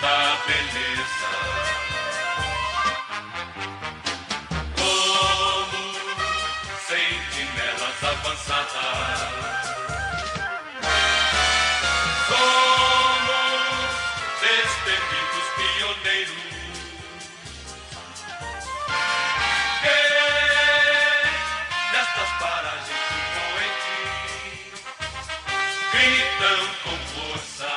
da beleza. Como sentinelas avançadas, somos destemidos pioneiros. Nestas paragens fluentes gritam com força: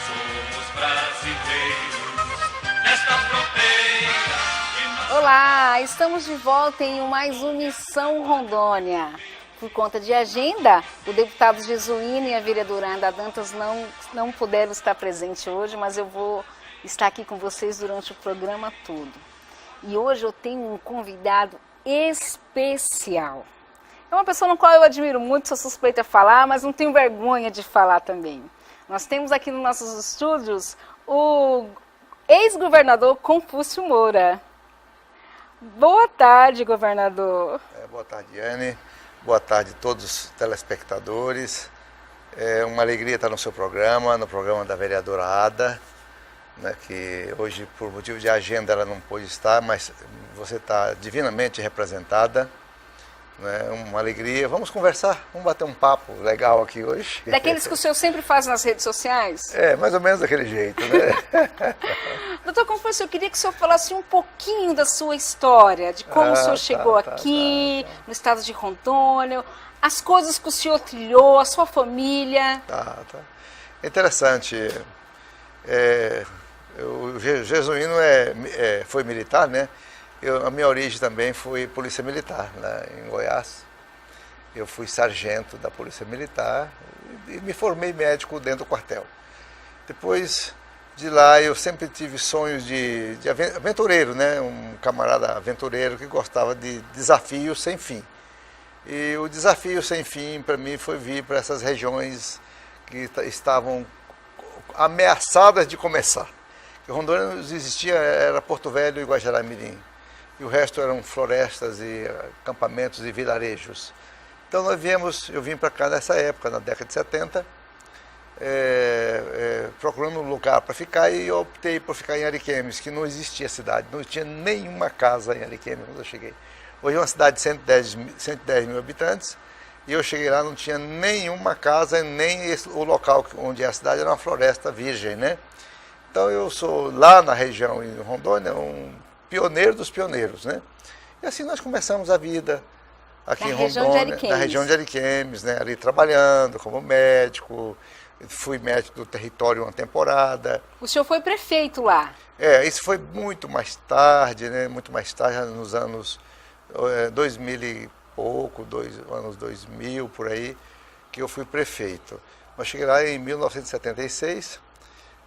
somos brasileiros nesta fronteira. Olá, estamos de volta em mais uma Missão Rondônia. Por conta de agenda, o deputado Jesuíno e a vereadora Anda Dantas não puderam estar presentes hoje, mas eu vou estar aqui com vocês durante o programa todo. E hoje eu tenho um convidado especial. É uma pessoa no qual eu admiro muito, sou suspeita a falar, mas não tenho vergonha de falar também. Nós temos aqui nos nossos estúdios o ex-governador Confúcio Moura. Boa tarde, governador. Boa tarde, Anne. Boa tarde a todos os telespectadores. É uma alegria estar no seu programa, no programa da vereadora Ada, né, que hoje, por motivo de agenda, ela não pôde estar, mas você está divinamente representada. Né, uma alegria. Vamos conversar, vamos bater um papo legal aqui hoje. Daqueles que o senhor sempre faz nas redes sociais? É, mais ou menos daquele jeito, né? Doutor Confúcio, eu queria que o senhor falasse um pouquinho da sua história, de como o senhor chegou aqui, no estado de Rondônia, as coisas que o senhor trilhou, a sua família. Tá. Interessante. O Jesuíno foi militar, né? A minha origem também foi polícia militar, né, em Goiás. Eu fui sargento da polícia militar e me formei médico dentro do quartel. Depois de lá eu sempre tive sonhos de aventureiro, né? Um camarada aventureiro que gostava de desafios sem fim. E o desafio sem fim para mim foi vir para essas regiões que estavam ameaçadas de começar. Em Rondônia existia, era Porto Velho e Guajará-Mirim. E o resto eram florestas e acampamentos e vilarejos. Então eu vim para cá nessa época, na década de 70, procurando um lugar para ficar, e eu optei por ficar em Ariquemes, que não existia cidade, não tinha nenhuma casa em Ariquemes quando eu cheguei. Hoje é uma cidade de 110 mil habitantes, e eu cheguei lá, não tinha nenhuma casa, nem o local onde é a cidade era uma floresta virgem, né? Então eu sou lá na região em Rondônia, um pioneiro dos pioneiros, né? E assim nós começamos a vida aqui em Rondônia, na região de Ariquemes, né? Ali trabalhando como médico, fui médico do território uma temporada. O senhor foi prefeito lá? Isso foi muito mais tarde, né? Muito mais tarde, nos anos 2000 e pouco, anos 2000, por aí, que eu fui prefeito. Eu cheguei lá em 1976,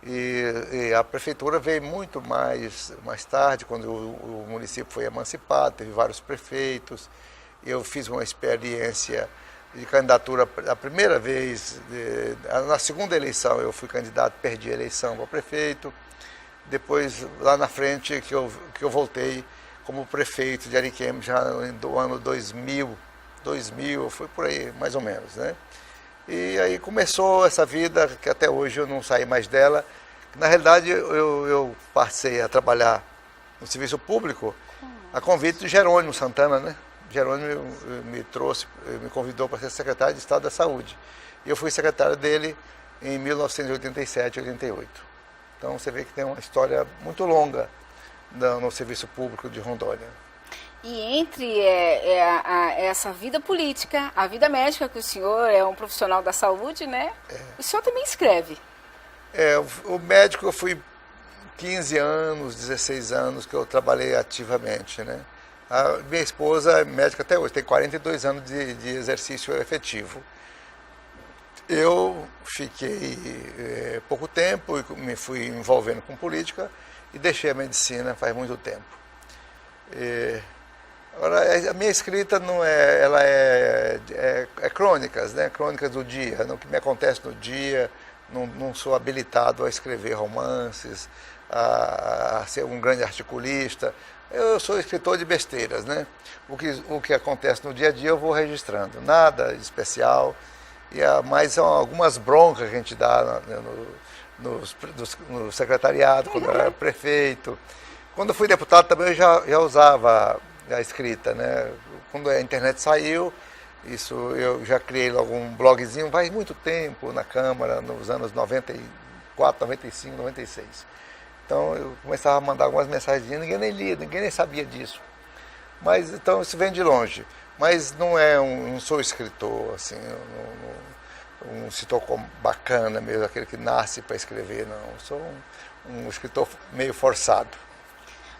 e a prefeitura veio muito mais tarde, quando o município foi emancipado, teve vários prefeitos. Eu fiz uma experiência de candidatura a primeira vez, na segunda eleição eu fui candidato, perdi a eleição para prefeito. Depois, lá na frente, que eu voltei como prefeito de Ariquemes, já no ano 2000, foi por aí, mais ou menos, né? E aí começou essa vida, que até hoje eu não saí mais dela. Na realidade, eu passei a trabalhar no serviço público a convite de Jerônimo Santana, né? Jerônimo me convidou para ser secretário de Estado da Saúde. E eu fui secretário dele em 1987, 88. Então você vê que tem uma história muito longa no serviço público de Rondônia. E entre essa vida política, a vida médica, que o senhor é um profissional da saúde, né? O senhor também escreve. O médico eu fui 15 anos, 16 anos que eu trabalhei ativamente, né? A minha esposa é médica até hoje, tem 42 anos de exercício efetivo. Eu fiquei pouco tempo e me fui envolvendo com política e deixei a medicina faz muito tempo. Agora, a minha escrita não ela é crônicas, né? Crônicas do dia, no que me acontece no dia. Não sou habilitado a escrever romances, a ser um grande articulista. Eu sou escritor de besteiras, né? O que acontece no dia a dia eu vou registrando, nada especial. Mas são algumas broncas que a gente dá no secretariado, quando eu era prefeito. Quando eu fui deputado também eu já usava a escrita, né? Quando a internet saiu, isso eu já criei logo um blogzinho, faz muito tempo na Câmara, nos anos 94, 95, 96. Então eu começava a mandar algumas mensagens, ninguém nem lia, ninguém nem sabia disso. Mas então isso vem de longe. Mas não sou escritor, assim, um escritor bacana mesmo, aquele que nasce para escrever, não. Eu sou um escritor meio forçado.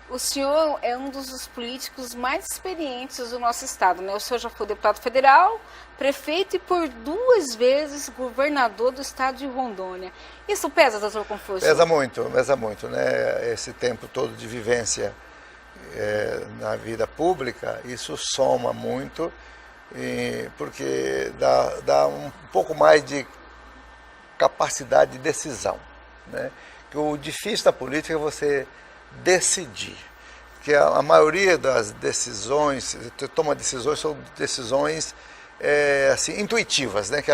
O senhor é um dos políticos mais experientes do nosso estado, né? O senhor já foi deputado federal, prefeito e por 2 vezes governador do estado de Rondônia. Isso pesa, doutor Confúcio? Pesa muito, né? Esse tempo todo de vivência na vida pública, isso soma muito, porque dá um pouco mais de capacidade de decisão, né? Que o difícil da política é você decidir, porque a maioria das decisões, você toma decisões, são decisões assim, intuitivas, né? Que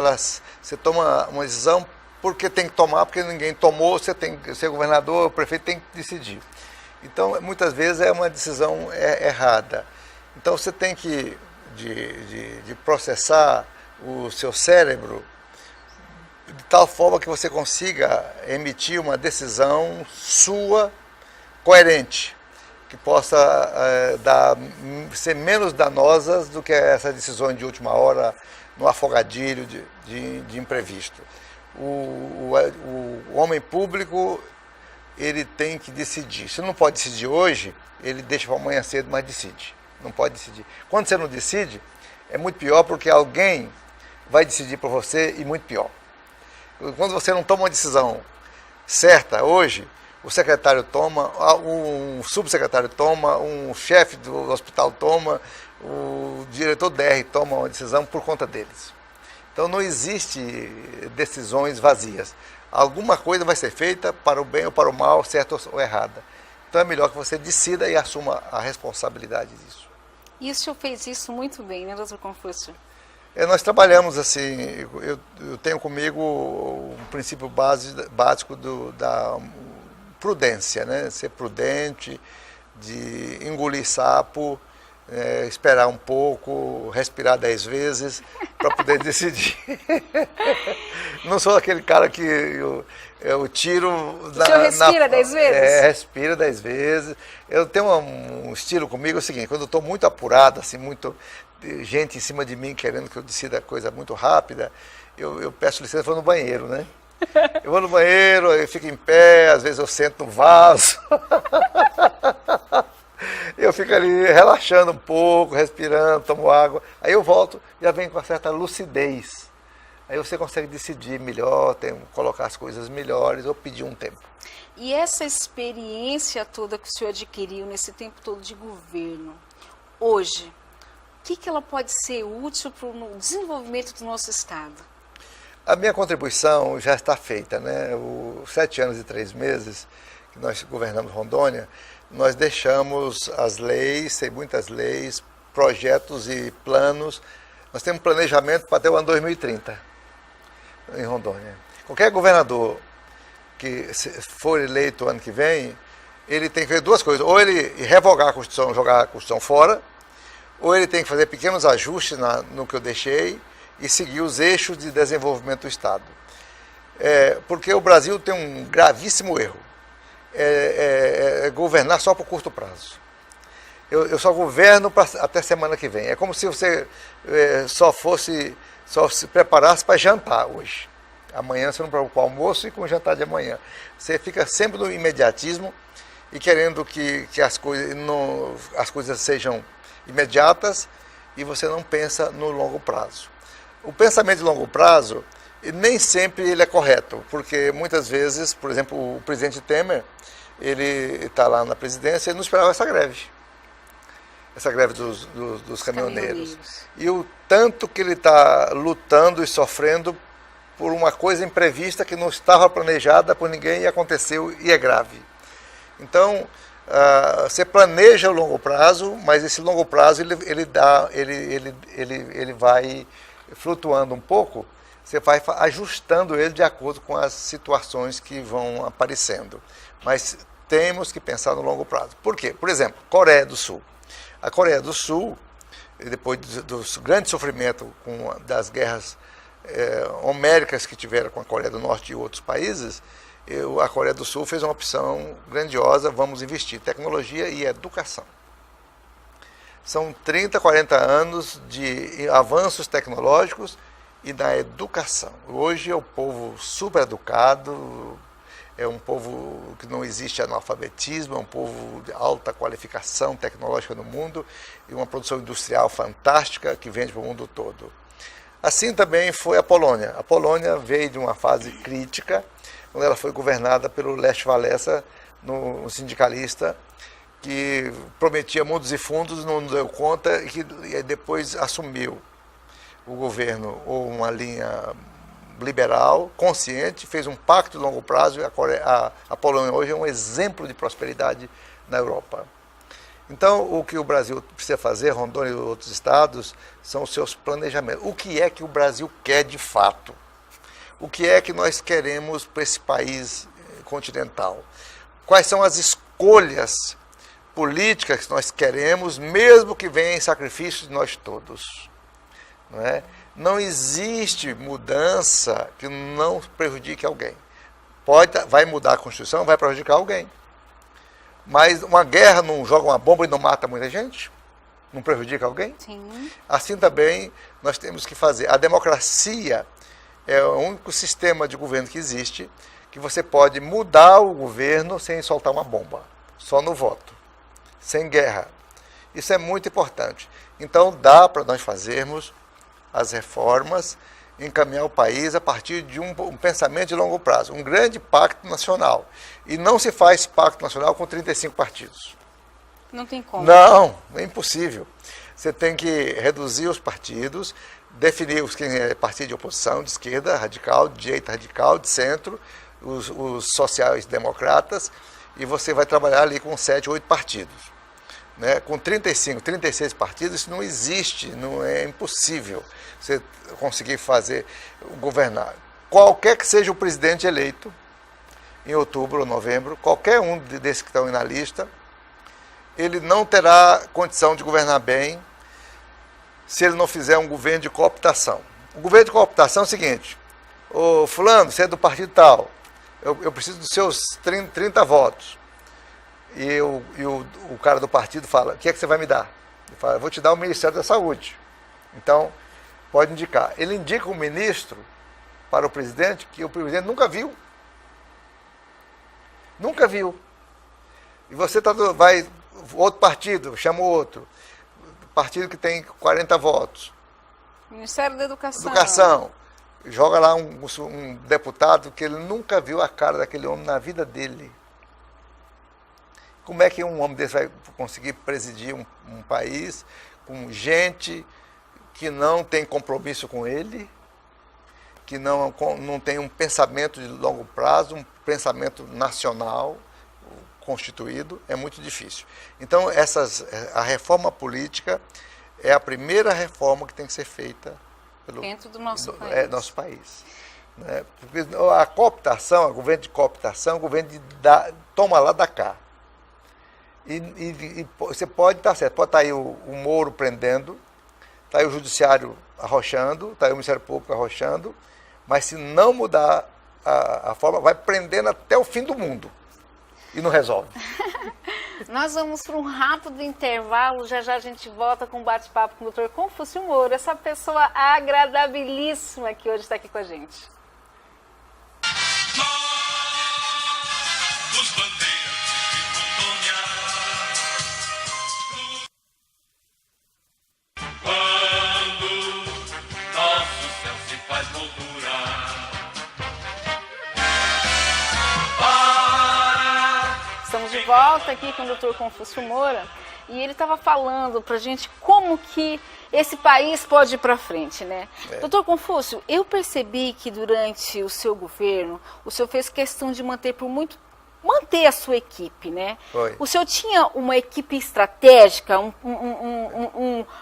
você toma uma decisão porque tem que tomar, porque ninguém tomou, você tem que ser governador, o prefeito tem que decidir. Então, muitas vezes é uma decisão errada. Então, você tem que de processar o seu cérebro de tal forma que você consiga emitir uma decisão sua coerente, que possa ser menos danosas do que essas decisões de última hora, no afogadilho de imprevisto. O homem público, ele tem que decidir. Se não pode decidir hoje, ele deixa para amanhã cedo, mas decide. Não pode decidir. Quando você não decide, é muito pior, porque alguém vai decidir por você, e muito pior. Quando você não toma uma decisão certa hoje, o secretário toma, um subsecretário toma, um chefe do hospital toma, o diretor DR toma uma decisão por conta deles. Então não existe decisões vazias. Alguma coisa vai ser feita para o bem ou para o mal, certa ou errada. Então é melhor que você decida e assuma a responsabilidade disso. E o senhor fez isso muito bem, né, doutor Confúcio? Nós trabalhamos assim, eu tenho comigo um princípio básico da prudência, né? Ser prudente, de engolir sapo, esperar um pouco, respirar 10 vezes para poder decidir. Não sou aquele cara que eu tiro... O senhor respira 10 vezes? Respira 10 vezes. Eu tenho um estilo comigo, é o seguinte, quando eu estou muito apurado, assim, muito gente em cima de mim querendo que eu decida coisa muito rápida, eu peço licença e vou no banheiro, né? Eu vou no banheiro, eu fico em pé, às vezes eu sento no vaso. Eu fico ali relaxando um pouco, respirando, tomo água. Aí eu volto, já venho com uma certa lucidez. Aí você consegue decidir melhor, colocar as coisas melhores ou pedir um tempo. E essa experiência toda que o senhor adquiriu nesse tempo todo de governo, hoje, o que ela pode ser útil para o desenvolvimento do nosso Estado? A minha contribuição já está feita, né? Os 7 anos e 3 meses que nós governamos Rondônia, nós deixamos as leis, tem muitas leis, projetos e planos. Nós temos planejamento para até o ano 2030 em Rondônia. Qualquer governador que for eleito ano que vem, ele tem que fazer 2 coisas. Ou ele revogar a Constituição, jogar a Constituição fora, ou ele tem que fazer pequenos ajustes no que eu deixei e seguir os eixos de desenvolvimento do Estado. Porque o Brasil tem um gravíssimo erro. Governar só por curto prazo. Eu só governo até semana que vem. É como se você só se preparasse para jantar hoje. Amanhã você não preocupa com o almoço e com o jantar de amanhã. Você fica sempre no imediatismo e querendo que as coisas sejam imediatas e você não pensa no longo prazo. O pensamento de longo prazo, nem sempre ele é correto, porque muitas vezes, por exemplo, o presidente Temer, ele está lá na presidência e não esperava essa greve dos caminhoneiros. E o tanto que ele está lutando e sofrendo por uma coisa imprevista que não estava planejada por ninguém e aconteceu e é grave. Então, você planeja o longo prazo, mas esse longo prazo ele vai flutuando um pouco você vai ajustando ele de acordo com as situações que vão aparecendo. Mas temos que pensar no longo prazo. Por quê? Por exemplo, Coreia do Sul. A Coreia do Sul, depois dos grandes sofrimentos das guerras homéricas que tiveram com a Coreia do Norte e outros países, a Coreia do Sul fez uma opção grandiosa: vamos investir em tecnologia e educação. São 30, 40 anos de avanços tecnológicos e na educação. Hoje é um povo super educado, é um povo que não existe analfabetismo, é um povo de alta qualificação tecnológica no mundo e uma produção industrial fantástica que vende para o mundo todo. Assim também foi a Polônia. A Polônia veio de uma fase crítica, quando ela foi governada pelo Lech Wałęsa, um sindicalista que prometia mundos e fundos, não deu conta e que depois assumiu o governo, ou uma linha liberal, consciente, fez um pacto de longo prazo, e a Polônia hoje é um exemplo de prosperidade na Europa. Então, o que o Brasil precisa fazer, Rondônia e outros estados, são os seus planejamentos. O que é que o Brasil quer de fato? O que é que nós queremos para esse país continental? Quais são as escolhas políticas que nós queremos, mesmo que venha em sacrifício de nós todos? Não é? Não existe mudança que não prejudique alguém. Vai mudar a Constituição, vai prejudicar alguém. Mas uma guerra não joga uma bomba e não mata muita gente? Não prejudica alguém? Sim. Assim também nós temos que fazer. A democracia é o único sistema de governo que existe que você pode mudar o governo sem soltar uma bomba. Só no voto. Sem guerra. Isso é muito importante. Então dá para nós fazermos as reformas, encaminhar o país a partir de um pensamento de longo prazo, um grande pacto nacional. E não se faz pacto nacional com 35 partidos. Não tem como. Não, é impossível. Você tem que reduzir os partidos, definir quem é partido de oposição, de esquerda radical, de direita radical, de centro, os sociais-democratas, e você vai trabalhar ali com 7, 8 partidos. Né? Com 35, 36 partidos, isso não existe, não é impossível você conseguir governar. Qualquer que seja o presidente eleito, em outubro ou novembro, qualquer um desses que estão aí na lista, ele não terá condição de governar bem se ele não fizer um governo de cooptação. O governo de cooptação é o seguinte: ô fulano, você é do partido tal, eu preciso dos seus 30 votos. E o cara do partido fala: o que é que você vai me dar? Ele fala: eu vou te dar o Ministério da Saúde. Então, pode indicar. Ele indica um ministro para o presidente que o presidente nunca viu. Nunca viu. E você vai, outro partido, chama o outro. Partido que tem 40 votos. Ministério da Educação. Educação. Joga lá um deputado que ele nunca viu a cara daquele homem na vida dele. Como é que um homem desse vai conseguir presidir um país com gente que não tem compromisso com ele, que não tem um pensamento de longo prazo, um pensamento nacional constituído? É muito difícil. Então, a reforma política é a primeira reforma que tem que ser feita dentro do nosso país. Nosso país. Né? Porque a cooptação, o governo de cooptação, o governo de toma lá da cá. E você pode estar certo, pode estar aí o Moro prendendo, está aí o Judiciário arrochando, está aí o Ministério Público arrochando, mas se não mudar a forma, vai prendendo até o fim do mundo e não resolve. Nós vamos para um rápido intervalo, já já a gente volta com um bate-papo com o Dr. Confúcio Moura, essa pessoa agradabilíssima que hoje está aqui com a gente. Os bandeirantes de Rondônia. Quando nosso céu se faz moldura. Estamos de volta aqui com o Dr. Confúcio Moura e ele estava falando para a gente como que esse país pode ir para frente, né? Dr. Confúcio, eu percebi que durante o seu governo, o senhor fez questão de manter por muito manter a sua equipe, né? Foi. O senhor tinha uma equipe estratégica,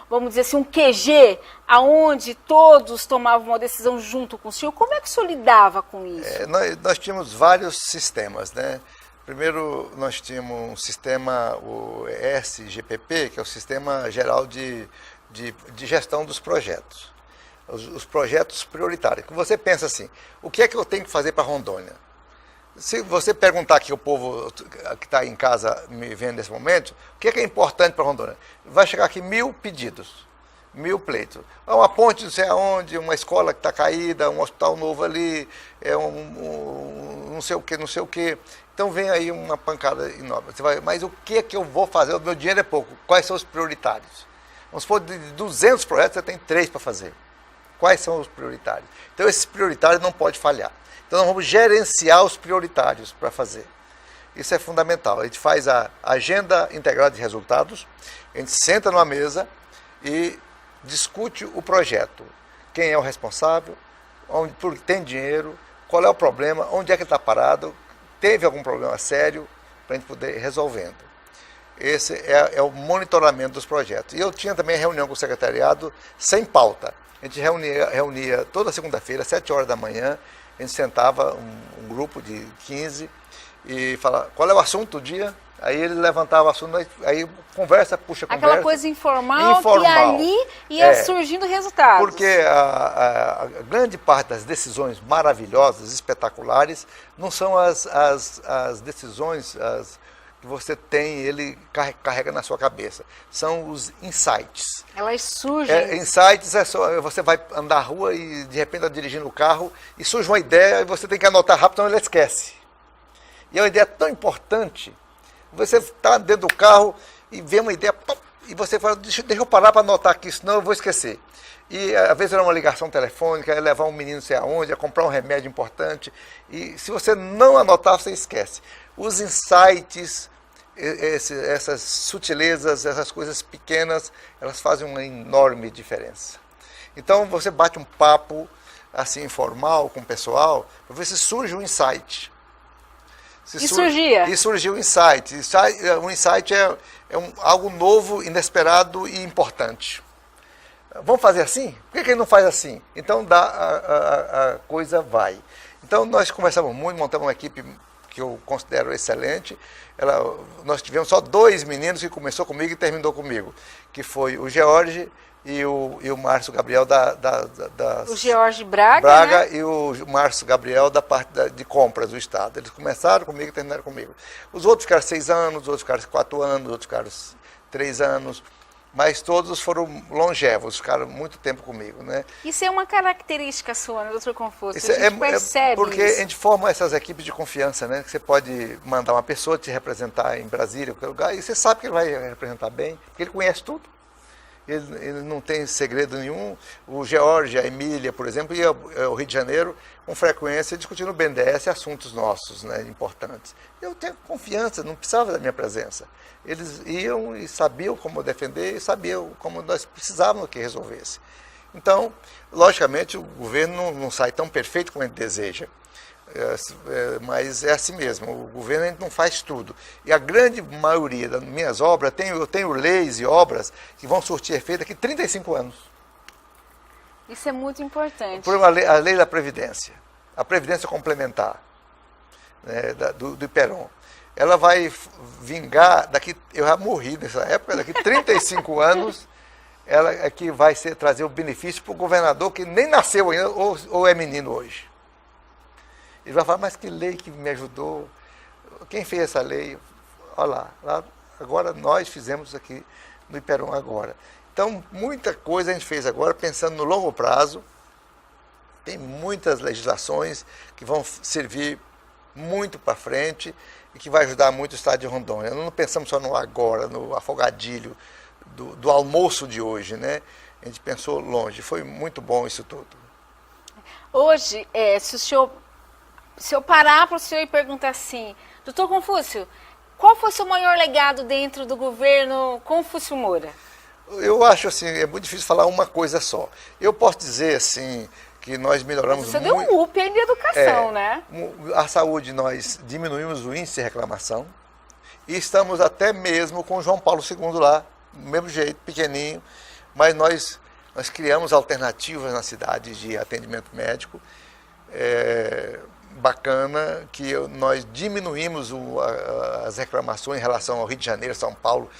vamos dizer assim, um QG, aonde todos tomavam uma decisão junto com o senhor? Como é que o senhor lidava com isso? Nós tínhamos vários sistemas, né? Primeiro, nós tínhamos um sistema, o SGPP, que é o Sistema Geral de Gestão dos Projetos. Os projetos prioritários. Você pensa assim, o que é que eu tenho que fazer para Rondônia? Se você perguntar aqui ao povo que está em casa me vendo nesse momento, o que é importante para Rondônia? Vai chegar aqui 1000 pedidos, 1000 pleitos. Uma ponte não sei aonde, uma escola que está caída, um hospital novo ali, não sei o que, não sei o que. Então vem aí uma pancada enorme. Você vai, mas o que é que eu vou fazer? O meu dinheiro é pouco. Quais são os prioritários? Vamos supor, de 200 projetos, você tem 3 para fazer. Quais são os prioritários? Então, esses prioritários não pode falhar. Então, nós vamos gerenciar os prioritários para fazer. Isso é fundamental. A gente faz a agenda integrada de resultados, a gente senta numa mesa e discute o projeto. Quem é o responsável, porque tem dinheiro, qual é o problema, onde é que está parado, teve algum problema sério, para a gente poder ir resolvendo. Esse é o monitoramento dos projetos. E eu tinha também reunião com o secretariado sem pauta. A gente reunia toda segunda-feira, às 7 horas da manhã, a gente sentava um grupo de 15 e falava, qual é o assunto do dia? Aí ele levantava o assunto, aí conversa, puxa conversa. Aquela coisa informal. Que ali ia surgindo resultados. Porque a grande parte das decisões maravilhosas, espetaculares, não são as decisões que você tem, ele carrega na sua cabeça. São os insights. Elas surgem. Insights você vai andar na rua e de repente está dirigindo o carro e surge uma ideia e você tem que anotar rápido, senão ele esquece. E é uma ideia tão importante. Você está dentro do carro e vê uma ideia e você fala, deixa eu parar para anotar aqui, senão eu vou esquecer. E às vezes era uma ligação telefônica, é levar um menino não sei aonde, é comprar um remédio importante. E se você não anotar, você esquece. Os insights, essas sutilezas, essas coisas pequenas, elas fazem uma enorme diferença. Então você bate um papo assim informal com o pessoal, para ver se surge um insight. Surgia? E surgiu o insight. Um insight é algo novo, inesperado e importante. Vamos fazer assim? Por que ele não faz assim? Então a coisa vai. Então nós conversamos muito, montamos uma equipe que eu considero excelente. Nós tivemos só 2 meninos que começou comigo e terminou comigo, que foi o George e o Márcio Gabriel o George Braga, né? E o Márcio Gabriel da parte de compras do Estado. Eles começaram comigo e terminaram comigo. Os outros ficaram 6 anos, os outros ficaram 4 anos, os outros ficaram 3 anos, mas todos foram longevos, ficaram muito tempo comigo, né? Isso é uma característica sua, né, doutor Confúcio? A gente percebe porque isso. A gente forma essas equipes de confiança, né? Que você pode mandar uma pessoa te representar em Brasília, em qualquer lugar, e você sabe que ele vai representar bem, porque ele conhece tudo. Ele não tem segredo nenhum. O George, a Emília, por exemplo, ia ao Rio de Janeiro com frequência discutindo o BNDES assuntos nossos, né, importantes. Eu tenho confiança, não precisava da minha presença. Eles iam e sabiam como defender e sabiam como nós precisávamos que resolvesse. Então, logicamente, o governo não sai tão perfeito como a gente deseja. Mas é assim mesmo, o governo a gente não faz tudo. E a grande maioria das minhas obras, eu tenho leis e obras que vão surtir efeito daqui a 35 anos. Isso é muito importante. Por a lei da Previdência, a Previdência Complementar, né, do Iperon. Ela vai vingar, eu já morri nessa época, daqui a 35 anos, ela é que vai trazer o benefício para o governador que nem nasceu ainda ou é menino hoje. Ele vai falar, mas que lei que me ajudou? Quem fez essa lei? Olha lá, agora nós fizemos aqui no Iperon agora. Então, muita coisa a gente fez agora, pensando no longo prazo. Tem muitas legislações que vão servir muito para frente e que vai ajudar muito o estado de Rondônia. Não pensamos só no agora, no afogadilho do almoço de hoje, né? A gente pensou longe, foi muito bom isso tudo. Hoje, se eu parar para o senhor e perguntar assim, doutor Confúcio, qual foi o seu maior legado dentro do governo Confúcio Moura? Eu acho assim, é muito difícil falar uma coisa só. Eu posso dizer assim, que nós melhoramos Você deu muito. um up aí de educação, né? A saúde, nós diminuímos o índice de reclamação e estamos até mesmo com o João Paulo II lá, do mesmo jeito, pequenininho, mas nós criamos alternativas na cidade de atendimento médico, bacana, que nós diminuímos as reclamações em relação ao Rio de Janeiro, São Paulo,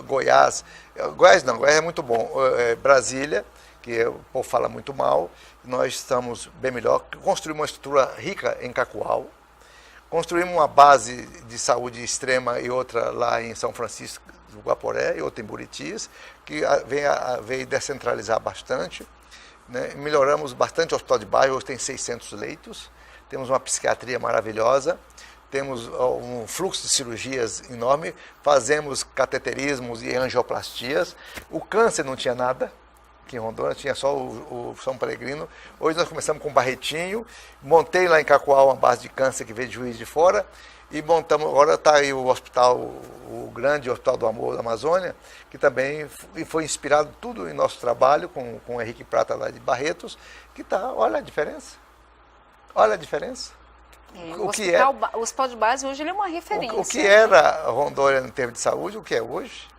Goiás. Goiás é muito bom, Brasília, que o povo fala muito mal, nós estamos bem melhor. Construímos uma estrutura rica em Cacoal, construímos uma base de saúde extrema e outra lá em São Francisco do Guaporé e outra em Buritis, que veio descentralizar bastante, né? Melhoramos bastante o hospital de bairro, hoje tem 600 leitos, temos uma psiquiatria maravilhosa, temos um fluxo de cirurgias enorme, fazemos cateterismos e angioplastias, o câncer não tinha nada, aqui em Rondônia tinha só o São Peregrino. Hoje nós começamos com o Barretinho, montei lá em Cacoal uma base de câncer que veio de Juiz de Fora, e montamos, agora está aí o hospital, o grande Hospital do Amor da Amazônia, que também foi inspirado tudo em nosso trabalho com o Henrique Prata lá de Barretos, que está, olha a diferença, olha a diferença. O hospital de base hoje ele é uma referência. O que era Rondônia em termos de saúde, o que é hoje,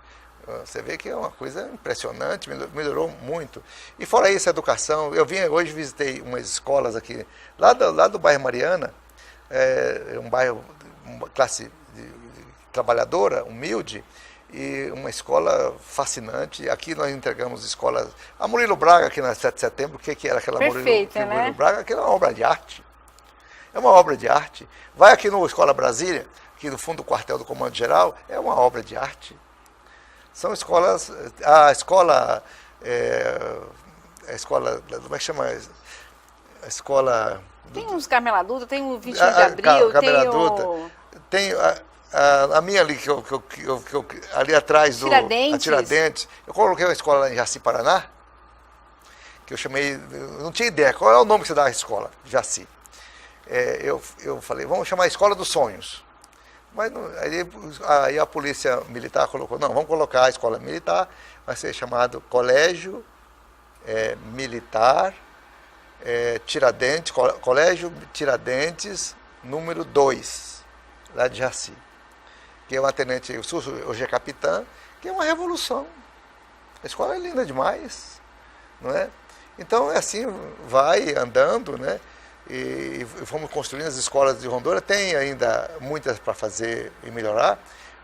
você vê que é uma coisa impressionante, melhorou muito. E fora isso, a educação, hoje visitei umas escolas aqui, lá do bairro Mariana, um bairro, uma classe trabalhadora, humilde, e uma escola fascinante. Aqui nós entregamos escolas. A Murilo Braga, aqui na 7 de setembro, o que era aquela Murilo Braga? Aquilo é uma obra de arte. É uma obra de arte. Vai aqui no Escola Brasília, aqui no fundo do quartel do Comando Geral, é uma obra de arte. São escolas. A escola. Como é que chama? A escola. Tem uns Carmela Dutra, tem o 21 de Abril, tem a minha ali, ali atrás do Tiradentes. Eu coloquei uma escola lá em Jaci, Paraná, que eu chamei, não tinha ideia, qual é o nome que você dá à escola, Jaci. Eu falei, vamos chamar a Escola dos Sonhos. Mas aí a polícia militar colocou, não, vamos colocar a escola militar, vai ser chamado Colégio Militar Tiradentes, Colégio Tiradentes, número 2, lá de Jaci, que é uma tenente, hoje é capitã, que é uma revolução. A escola é linda demais, não é? Então, assim, vai andando, né? E fomos construindo as escolas de Rondônia, tem ainda muitas para fazer e melhorar,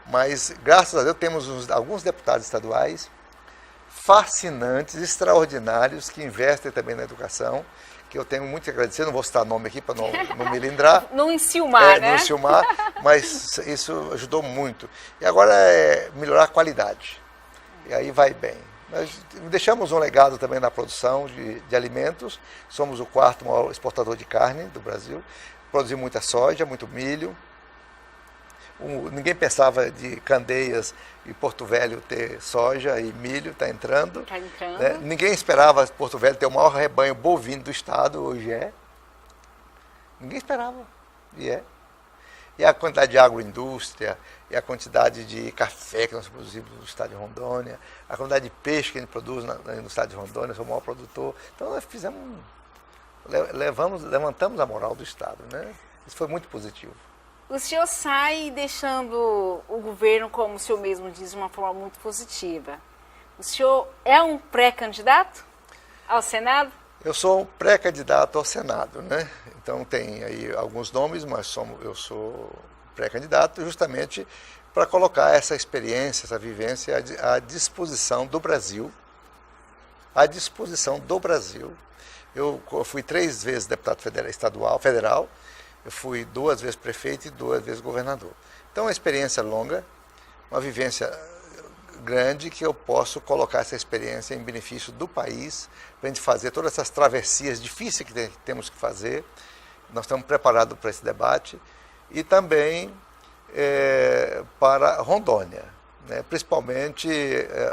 mas, graças a Deus, temos alguns deputados estaduais fascinantes, extraordinários, que investem também na educação, que eu tenho muito que agradecer, não vou citar nome aqui para não me lindrar. Não enciumar, né? Não enciumar, mas isso ajudou muito. E agora é melhorar a qualidade. E aí vai bem. Nós deixamos um legado também na produção de alimentos. Somos o 4º maior exportador de carne do Brasil. Produzimos muita soja, muito milho. Ninguém pensava de Candeias e Porto Velho ter soja e milho, está entrando. Está entrando. Né? Ninguém esperava Porto Velho ter o maior rebanho bovino do estado, hoje é. Ninguém esperava, e é. E a quantidade de agroindústria, e a quantidade de café que nós produzimos no estado de Rondônia, a quantidade de peixe que a gente produz no estado de Rondônia, somos o maior produtor. Então nós levantamos a moral do estado, né? Isso foi muito positivo. O senhor sai deixando o governo, como o senhor mesmo diz, de uma forma muito positiva. O senhor é um pré-candidato ao Senado? Eu sou um pré-candidato ao Senado, né? Então tem aí alguns nomes, mas eu sou pré-candidato justamente para colocar essa experiência, essa vivência à disposição do Brasil. À disposição do Brasil. Eu fui 3 vezes deputado federal, eu fui 2 vezes prefeito e 2 vezes governador. Então é uma experiência longa, uma vivência grande, que eu posso colocar essa experiência em benefício do país, para a gente fazer todas essas travessias difíceis que temos que fazer. Nós estamos preparados para esse debate. E também para Rondônia, né? Principalmente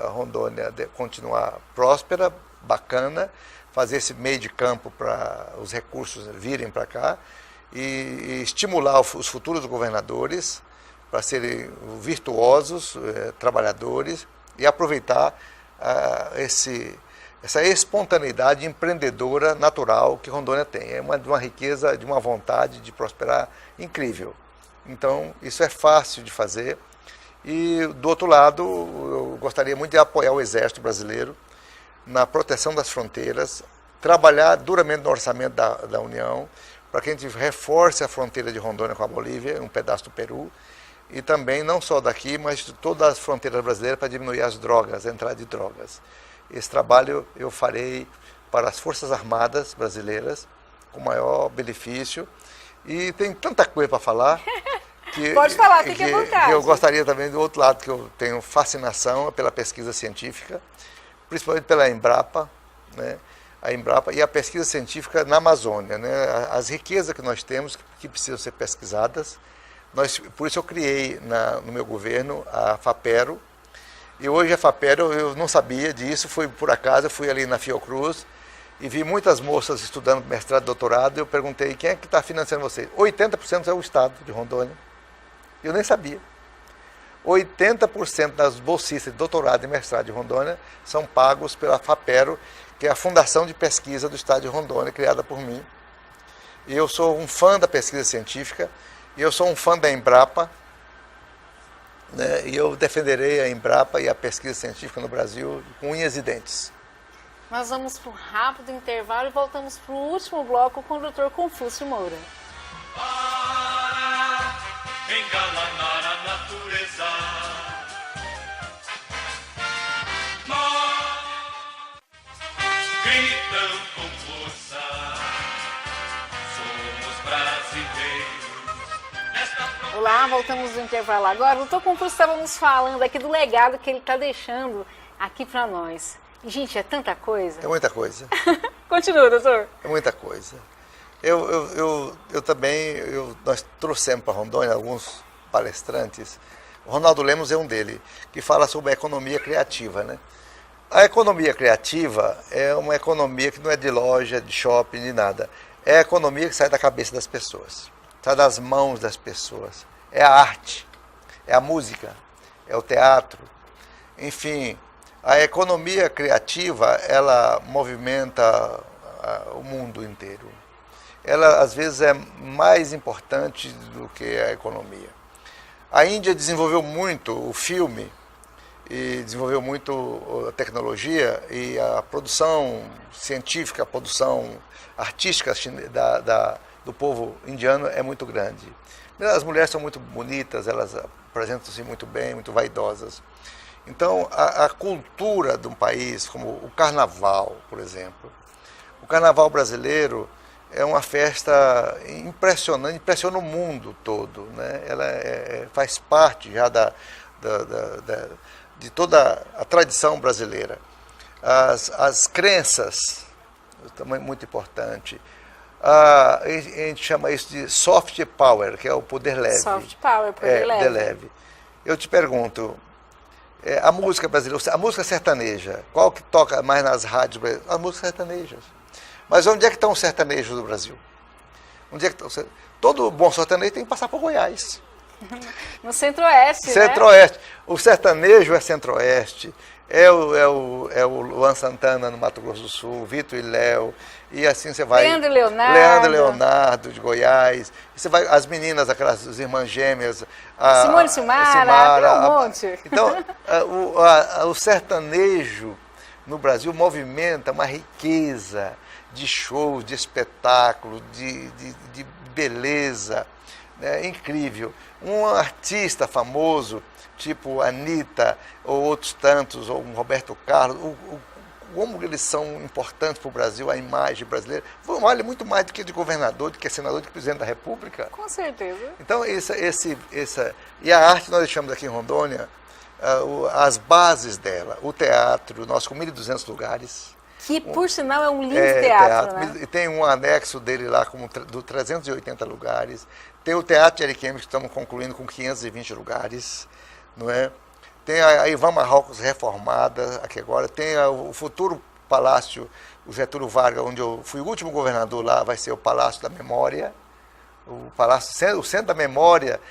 Rondônia continuar próspera, bacana, fazer esse meio de campo para os recursos virem para cá e estimular os futuros governadores para serem virtuosos, trabalhadores, e aproveitar essa espontaneidade empreendedora natural que Rondônia tem. É de uma riqueza, de uma vontade de prosperar incrível. Então, isso é fácil de fazer. E, do outro lado, eu gostaria muito de apoiar o Exército Brasileiro na proteção das fronteiras, trabalhar duramente no orçamento da União, para que a gente reforce a fronteira de Rondônia com a Bolívia, um pedaço do Peru, e também, não só daqui, mas de todas as fronteiras brasileiras para diminuir as drogas, a entrada de drogas. Esse trabalho eu farei para as Forças Armadas brasileiras, com maior benefício. E tem tanta coisa para falar. Pode falar, fique à vontade. Eu gostaria também, do outro lado, que eu tenho fascinação pela pesquisa científica, principalmente pela Embrapa, né? A Embrapa e a pesquisa científica na Amazônia, né? As riquezas que nós temos que precisam ser pesquisadas. Por isso eu criei no meu governo a FAPERO. E hoje a FAPERO, eu não sabia disso, foi por acaso, eu fui ali na Fiocruz e vi muitas moças estudando mestrado e doutorado, e eu perguntei, quem é que está financiando vocês? 80% é o Estado de Rondônia. Eu nem sabia. 80% das bolsistas de doutorado e mestrado de Rondônia são pagos pela FAPERO, que é a Fundação de Pesquisa do Estado de Rondônia, criada por mim. E eu sou um fã da pesquisa científica, e eu sou um fã da Embrapa, né? E eu defenderei a Embrapa e a pesquisa científica no Brasil com unhas e dentes. Nós vamos para um rápido intervalo e voltamos para o último bloco com o Dr. Confúcio Moura. Para engalanar a natureza. Nós gritam com força. Somos brasileiros. Olá, voltamos do intervalo agora. O Dr. Confúcio estava nos falando aqui do legado que ele está deixando aqui para nós. E, gente, é tanta coisa. É muita coisa. Continua, doutor. É muita coisa. Eu também, nós trouxemos para Rondônia alguns palestrantes. O Ronaldo Lemos é um dele, que fala sobre a economia criativa, né? A economia criativa é uma economia que não é de loja, de shopping, de nada. É a economia que sai da cabeça das pessoas, sai das mãos das pessoas. É a arte, é a música, é o teatro. Enfim, a economia criativa, ela movimenta o mundo inteiro. Ela, às vezes, é mais importante do que a economia. A Índia desenvolveu muito o filme, e desenvolveu muito a tecnologia, e a produção científica, a produção artística do povo indiano é muito grande. As mulheres são muito bonitas, elas apresentam-se muito bem, muito vaidosas. Então, a cultura de um país, como o carnaval, por exemplo, o carnaval brasileiro é uma festa impressionante, impressiona o mundo todo, né? Ela faz parte já de toda a tradição brasileira. As crenças, também muito importante. A gente chama isso de soft power, que é o poder leve. Soft power, poder leve. Poder leve. Eu te pergunto, a música brasileira, a música sertaneja, qual que toca mais nas rádios brasileiras? As músicas sertanejas. Mas onde é que estão os sertanejos do Brasil? Onde é que estão? Todo bom sertanejo tem que passar por Goiás. No Centro-Oeste, Centro-Oeste. O sertanejo é Centro-Oeste. É o Luan Santana no Mato Grosso do Sul, Vitor e Léo, e assim você vai... Leandro Leonardo. Leandro Leonardo, de Goiás. E você vai, as meninas, aquelas as irmãs gêmeas... Simone Silmara, tem um monte. Então, o sertanejo no Brasil movimenta uma riqueza de shows, de espetáculo, de beleza, né? Incrível. Um artista famoso, tipo Anitta, ou outros tantos, ou um Roberto Carlos, como eles são importantes para o Brasil, a imagem brasileira, vale muito mais do que de governador, do que senador, do que presidente da República. Com certeza. Então, e a arte nós deixamos aqui em Rondônia, as bases dela, o teatro, nós com 1.200 lugares. Que, por sinal, é um lindo teatro, né? E tem um anexo dele lá, com 380 lugares. Tem o Teatro de Ariquemes, que estamos concluindo com 520 lugares, não é? Tem a Ivan Marrocos reformada aqui agora. Tem o futuro Palácio, o Getúlio Vargas, onde eu fui o último governador lá, vai ser o Palácio da Memória. O centro da memória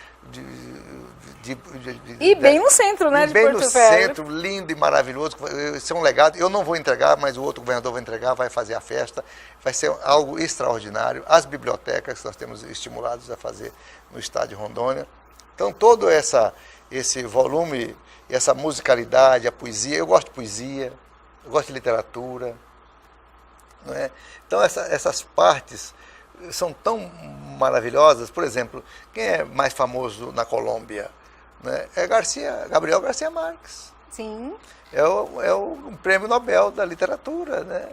E bem no centro, né, de bem Porto no Velho. centro, lindo e maravilhoso. Isso é um legado. Eu não vou entregar, mas o outro governador vai entregar, vai fazer a festa. Vai ser algo extraordinário. As bibliotecas que nós temos estimulados a fazer no estado de Rondônia. Então, todo esse volume, essa musicalidade, a poesia. Eu gosto de poesia, eu gosto de literatura. Não é? Então, essas partes são tão maravilhosas. Por exemplo, quem é mais famoso na Colômbia? Né? É Gabriel Garcia Marques. Sim. É o prêmio Nobel da literatura, né?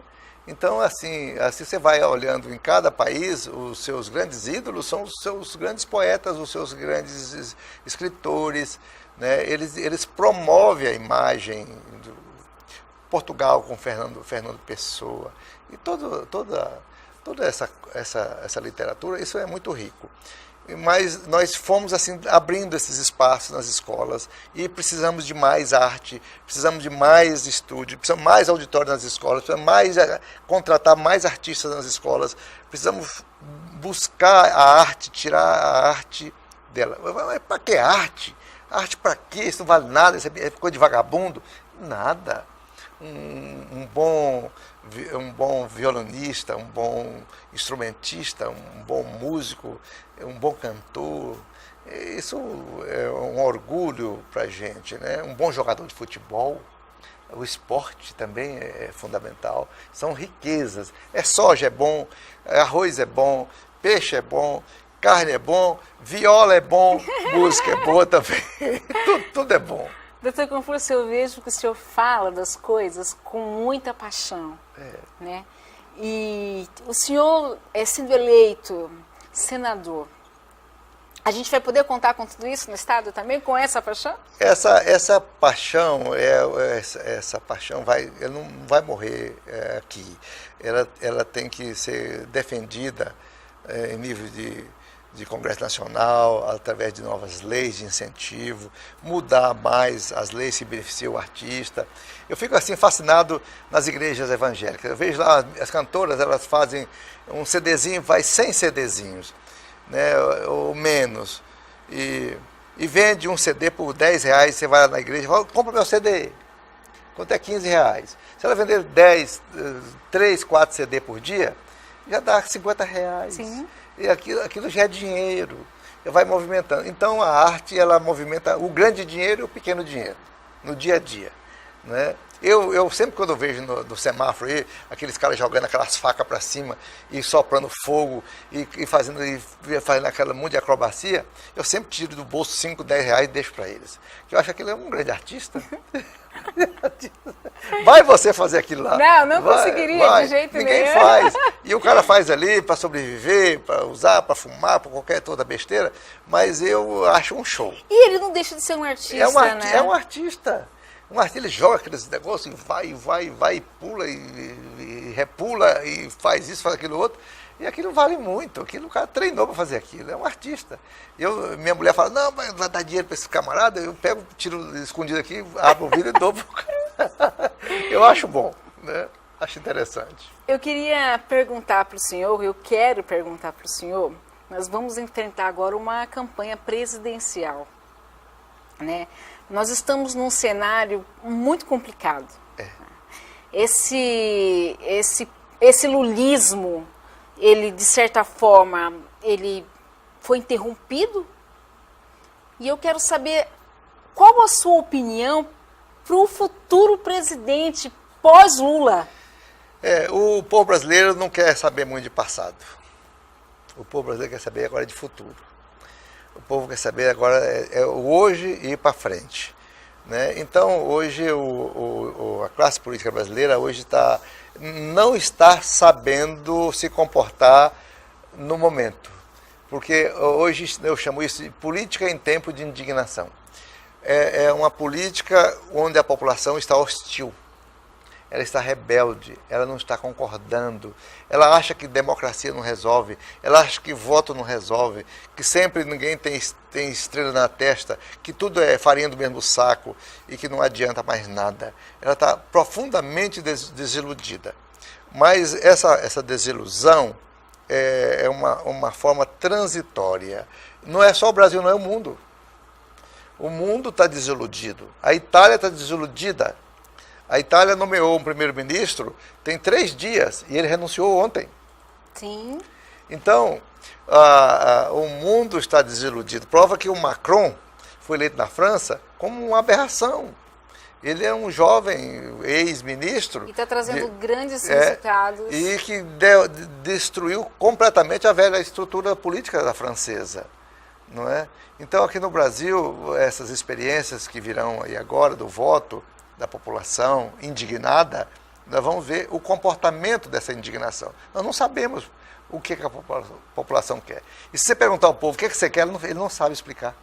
Então, assim você vai olhando em cada país, os seus grandes ídolos são os seus grandes poetas, os seus grandes escritores, né? Eles promovem a imagem do Portugal com Fernando Pessoa e toda essa literatura, isso é muito rico. Mas nós fomos assim abrindo esses espaços nas escolas e precisamos de mais arte, precisamos de mais estúdio, precisamos de mais auditório nas escolas, precisamos contratar mais artistas nas escolas, precisamos buscar a arte, tirar a arte dela. Para que arte? Arte para quê? Isso não vale nada, isso é coisa de vagabundo? Nada. Um bom violonista, um bom instrumentista, um bom músico, um bom cantor, isso é um orgulho para a gente, né? Um bom jogador de futebol, o esporte também é fundamental, são riquezas. Soja é bom, arroz é bom, peixe é bom, carne é bom, viola é bom, música é boa também, tudo é bom. Doutor Confúcio, eu vejo que o senhor fala das coisas com muita paixão, né? E o senhor, sendo eleito senador, a gente vai poder contar com tudo isso no Estado também, com essa paixão? Essa paixão, essa paixão ela não vai morrer aqui. Ela tem que ser defendida em nível de Congresso Nacional, através de novas leis de incentivo, mudar mais as leis que beneficiam o artista. Eu fico assim fascinado nas igrejas evangélicas. Eu vejo lá as cantoras, elas fazem um CDzinho, vai 100 CDzinhos, né, ou menos, e vende um CD por R$10, você vai lá na igreja e fala, compra meu CD. Quanto é R$15? Se ela vender 3, 4 CD por dia, já dá R$50. Sim. E aquilo já é dinheiro, vai movimentando. Então a arte, ela movimenta o grande dinheiro e o pequeno dinheiro, no dia a dia, né? Eu sempre quando eu vejo no semáforo aí, aqueles caras jogando aquelas facas para cima e soprando fogo e fazendo aquela monte de acrobacia, eu sempre tiro do bolso 5, R$10 e deixo para eles. Eu acho que aquilo é um grande artista. Vai você fazer aquilo lá. Não conseguiria de jeito nenhum. Ninguém faz. E o cara faz ali para sobreviver, para usar, para fumar, para qualquer toda besteira, mas eu acho um show. E ele não deixa de ser um artista, né? É um artista. Um artista, ele joga aqueles negócios e vai, e pula, e repula, e faz isso, faz aquilo outro. E aquilo vale muito, aquilo o cara treinou para fazer aquilo, é um artista. Minha mulher fala, não, mas vai dar dinheiro para esse camarada, eu pego, tiro escondido aqui, abro o vidro e dou pro cara. Eu acho bom, né? Acho interessante. Eu queria perguntar para o senhor, eu quero perguntar para o senhor, nós vamos enfrentar agora uma campanha presidencial, né? Nós estamos num cenário muito complicado. Esse lulismo, ele, de certa forma, ele foi interrompido. E eu quero saber qual a sua opinião para o futuro presidente pós-Lula. O povo brasileiro não quer saber muito de passado. O povo brasileiro quer saber agora de futuro. O povo quer saber agora o hoje e ir para frente, né? Então, hoje, a classe política brasileira hoje não está sabendo se comportar no momento. Porque hoje eu chamo isso de política em tempo de indignação. É uma política onde a população está hostil. Ela está rebelde, ela não está concordando, ela acha que democracia não resolve, ela acha que voto não resolve, que sempre ninguém tem estrela na testa, que tudo é farinha do mesmo saco e que não adianta mais nada. Ela está profundamente desiludida. Mas essa desilusão, é uma forma transitória. Não é só o Brasil, não é o mundo. O mundo está desiludido. A Itália está desiludida. A Itália nomeou um primeiro-ministro tem 3 dias e ele renunciou ontem. Sim. Então, o mundo está desiludido. Prova que o Macron foi eleito na França como uma aberração. Ele é um jovem ex-ministro. E está trazendo grandes resultados. E que destruiu completamente a velha estrutura política da francesa. Não é? Então, aqui no Brasil, essas experiências que virão aí agora do voto da população indignada, nós vamos ver o comportamento dessa indignação. Nós não sabemos o que a população quer. E se você perguntar ao povo o que você quer, ele não sabe explicar.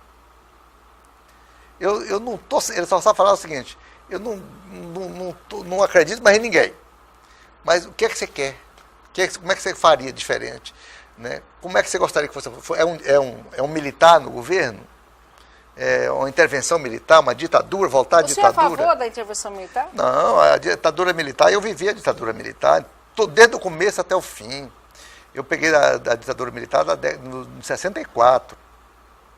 Ele só sabe falar o seguinte: eu não acredito mais em ninguém. Mas o que é que você quer? Como é que você faria diferente? Né? Como é que você gostaria que fosse? É um militar no governo? É uma intervenção militar, uma ditadura, voltar à ditadura? Você é a favor da intervenção militar? Não, a ditadura militar, eu vivi a ditadura militar, desde o começo até o fim. Eu peguei a ditadura militar em 64.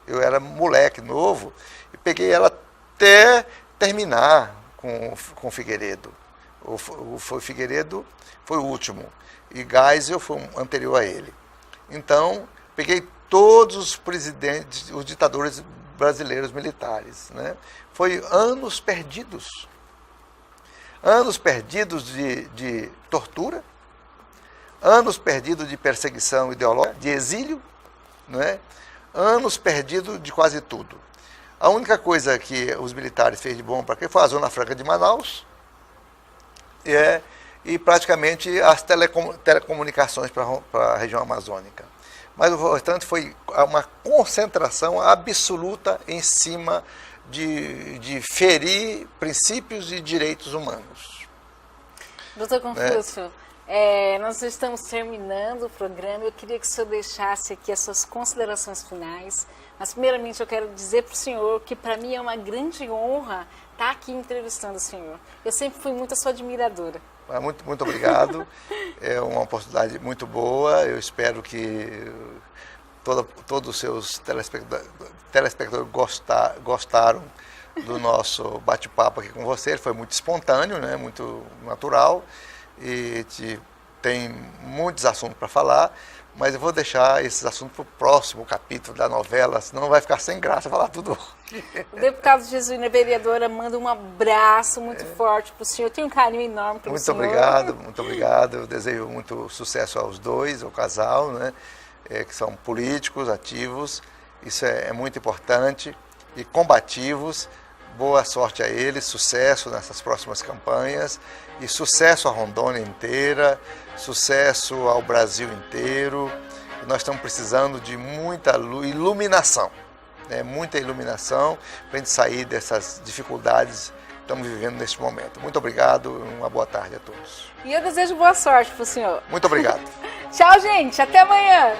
Eu era moleque novo e peguei ela até terminar com o Figueiredo. O Figueiredo foi o último e Geisel foi um anterior a ele. Então, peguei todos os presidentes, os ditadores brasileiros militares. Né? Foi anos perdidos. Anos perdidos de tortura, anos perdidos de perseguição ideológica, de exílio, né? Anos perdidos de quase tudo. A única coisa que os militares fez de bom para quê foi a Zona Franca de Manaus e praticamente as telecomunicações para a região amazônica. Mas o restante foi uma concentração absoluta em cima de ferir princípios e direitos humanos. Doutor Confúcio, nós estamos terminando o programa. Eu queria que o senhor deixasse aqui as suas considerações finais. Mas, primeiramente, eu quero dizer para o senhor que, para mim, é uma grande honra estar aqui entrevistando o senhor. Eu sempre fui muito a sua admiradora. Muito obrigado. É uma oportunidade muito boa. Eu espero que todos os seus telespectadores gostaram do nosso bate-papo aqui com você. Ele foi muito espontâneo, né? Muito natural. E tem muitos assuntos para falar, mas eu vou deixar esses assuntos para o próximo capítulo da novela, senão vai ficar sem graça falar tudo. O deputado Jesuíno, a vereadora, manda um abraço muito forte para o senhor. Eu tenho um carinho enorme pelo senhor. Muito obrigado. Eu desejo muito sucesso aos dois, ao casal, né? Que são políticos, ativos. Isso é muito importante. E combativos. Boa sorte a eles, sucesso nessas próximas campanhas e sucesso à Rondônia inteira, sucesso ao Brasil inteiro. Nós estamos precisando de muita iluminação, né? Muita iluminação para a gente sair dessas dificuldades que estamos vivendo neste momento. Muito obrigado, uma boa tarde a todos. E eu desejo boa sorte para o senhor. Muito obrigado. Tchau, gente. Até amanhã.